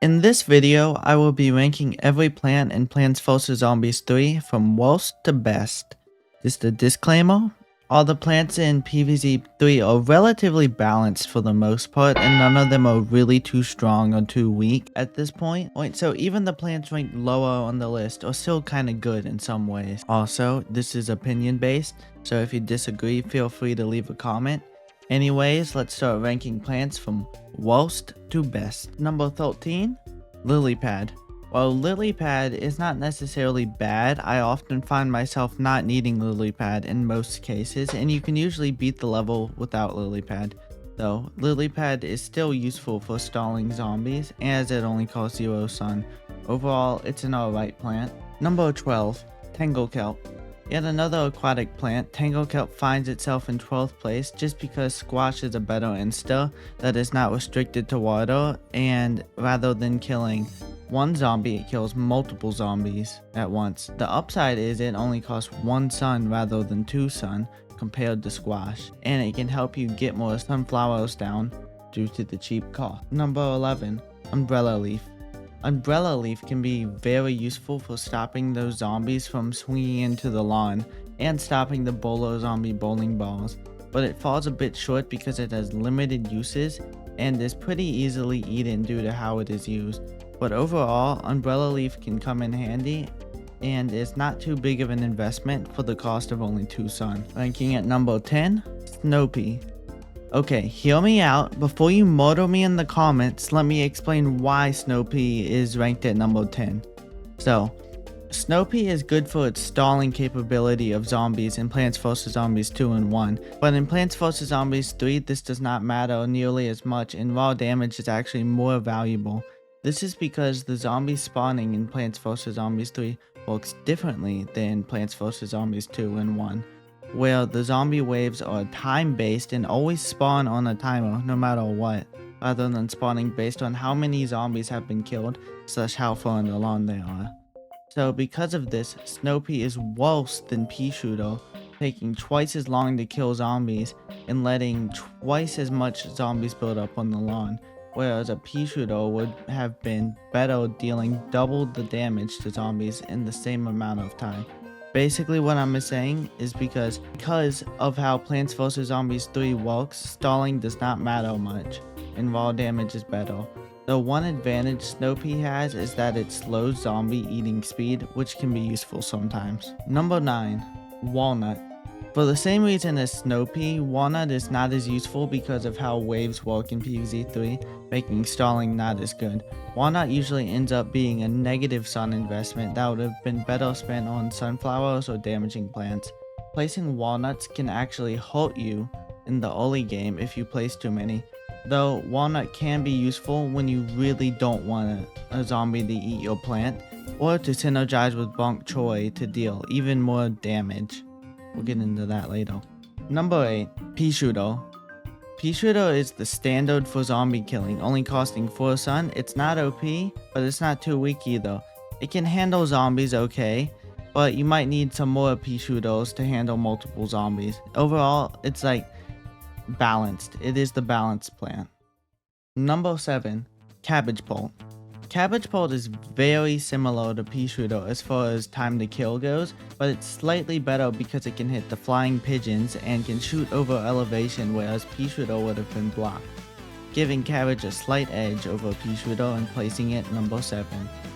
In this video, I will be ranking every plant in Plants vs Zombies 3 from worst to best. Just a disclaimer, all the plants in PvZ3 are relatively balanced for the most part, and none of them are really too strong or too weak at this point. So even the plants ranked lower on the list are still kinda good in some ways. Also, this is opinion based, so if you disagree, feel free to leave a comment. Anyways, let's start ranking plants from worst to best. Number 13, Lily Pad. While Lily Pad is not necessarily bad, I often find myself not needing Lily Pad in most cases, and you can usually beat the level without Lily Pad. Though, Lily Pad is still useful for stalling zombies, as it only costs 0 sun. Overall, it's an alright plant. Number 12, Tangle Kelp. Yet another aquatic plant, Tangle Kelp finds itself in 12th place just because Squash is a better insta that is not restricted to water, and rather than killing one zombie, it kills multiple zombies at once. The upside is it only costs 1 sun rather than 2 sun compared to Squash, and it can help you get more sunflowers down due to the cheap cost. Number 11, Umbrella Leaf. Umbrella Leaf can be very useful for stopping those zombies from swinging into the lawn and stopping the bolo zombie bowling balls, but it falls a bit short because it has limited uses and is pretty easily eaten due to how it is used. But overall, Umbrella Leaf can come in handy and is not too big of an investment for the cost of only 2 sun. Ranking at number 10, Snow Pea. Okay, hear me out. Before you murder me in the comments, let me explain why Snow Pea is ranked at number 10. So, Snow Pea is good for its stalling capability of zombies in Plants vs Zombies 2 and 1, but in Plants vs Zombies 3 this does not matter nearly as much, and raw damage is actually more valuable. This is because the zombie spawning in Plants vs Zombies 3 works differently than Plants vs Zombies 2 and 1. Where the zombie waves are time-based and always spawn on a timer no matter what, rather than spawning based on how many zombies have been killed / how far in the lawn they are. So because of this, Snow Pea is worse than Pea Shooter, taking twice as long to kill zombies and letting twice as much zombies build up on the lawn, whereas a Pea Shooter would have been better dealing double the damage to zombies in the same amount of time. Basically what I'm saying is because of how Plants vs Zombies 3 works, stalling does not matter much, and raw damage is better. The one advantage Snow Pea has is that it slows zombie eating speed, which can be useful sometimes. Number 9, Walnut. For the same reason as Snow Pea, Walnut is not as useful because of how waves work in PvZ3, making stalling not as good. Walnut usually ends up being a negative sun investment that would have been better spent on sunflowers or damaging plants. Placing walnuts can actually hurt you in the early game if you place too many, though walnut can be useful when you really don't want a zombie to eat your plant, or to synergize with Choy to deal even more damage. We'll get into that later. Number 8, Pea Shooter. Pea Shooter is the standard for zombie killing, only costing 4 sun. It's not OP, but it's not too weak either. It can handle zombies okay, but you might need some more Pea Shooters to handle multiple zombies. Overall, it's like balanced. It is the balanced plant. Number 7, Cabbage Pole. Cabbage Pole is very similar to Pea Shooter as far as time to kill goes, but it's slightly better because it can hit the flying pigeons and can shoot over elevation, whereas Pea Shooter would have been blocked, giving Cabbage a slight edge over Pea Shooter and placing it number 7.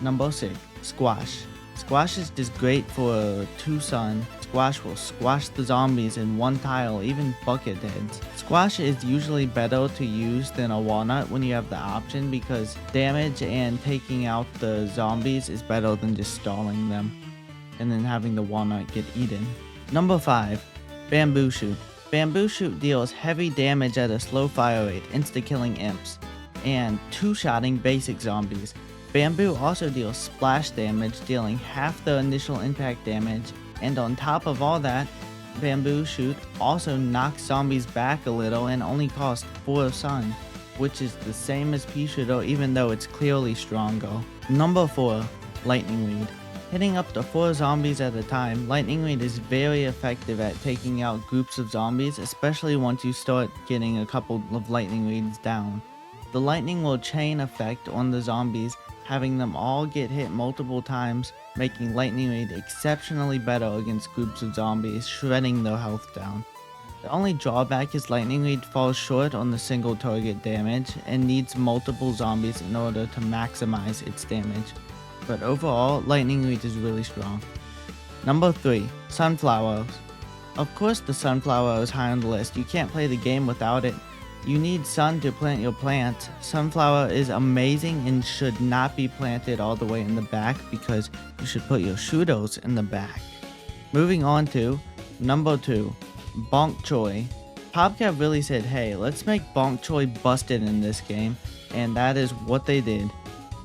Number 6, Squash. Squash is just great for 2 sun. Squash will squash the zombies in 1 tile, even bucket heads. Squash is usually better to use than a walnut when you have the option, because damage and taking out the zombies is better than just stalling them and then having the walnut get eaten. Number 5, Bamboo Shoot. Bamboo Shoot deals heavy damage at a slow fire rate, insta-killing imps, and 2-shotting basic zombies. Bamboo also deals splash damage, dealing half the initial impact damage, and on top of all that, Bamboo Shoot also knocks zombies back a little and only costs 4 sun, which is the same as Pea Shooter even though it's clearly stronger. Number 4, Lightning Reed. Hitting up to 4 zombies at a time, Lightning Reed is very effective at taking out groups of zombies, especially once you start getting a couple of Lightning Reeds down. The lightning will chain effect on the zombies, having them all get hit multiple times, making lightning raid exceptionally better against groups of zombies, shredding their health down. The only drawback is lightning raid falls short on the single target damage and needs multiple zombies in order to maximize its damage. But overall, lightning raid is really strong. Number 3. Sunflowers. Of course the sunflower is high on the list, you can't play the game without it. You need sun to plant your plants. Sunflower is amazing and should not be planted all the way in the back because you should put your shooters in the back. Moving on to number 2. Bonk Choy. PopCap really said, hey, let's make Bonk Choy busted in this game, and that is what they did.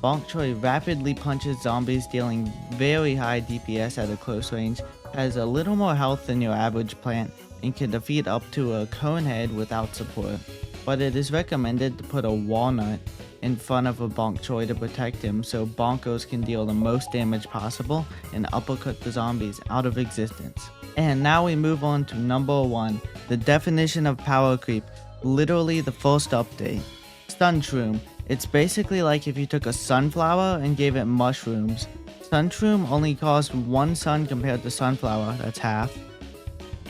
Bonk Choy rapidly punches zombies, dealing very high DPS at a close range, has a little more health than your average plant, and can defeat up to a cone head without support. But it is recommended to put a Walnut in front of a Bonk Choy to protect him so Bonkos can deal the most damage possible and uppercut the zombies out of existence. And now we move on to number 1, the definition of power creep, literally the first update. Sunroom. It's basically like if you took a sunflower and gave it mushrooms. Sunroom only costs 1 sun compared to sunflower, that's half.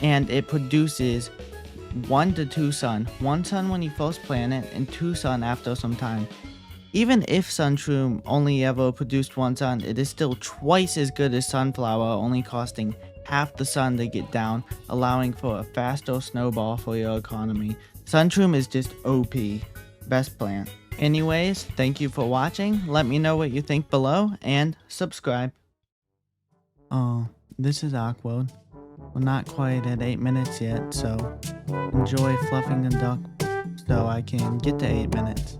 And it produces 1 to 2 sun. 1 sun when you first plant it, and 2 sun after some time. Even if Sunroom only ever produced 1 sun, it is still twice as good as sunflower, only costing half the sun to get down, allowing for a faster snowball for your economy. Sunroom is just OP. Best plant. Anyways, thank you for watching. Let me know what you think below, and subscribe. Oh, this is awkward. We're not quite at 8 minutes yet, so enjoy fluffing the duck so I can get to 8 minutes.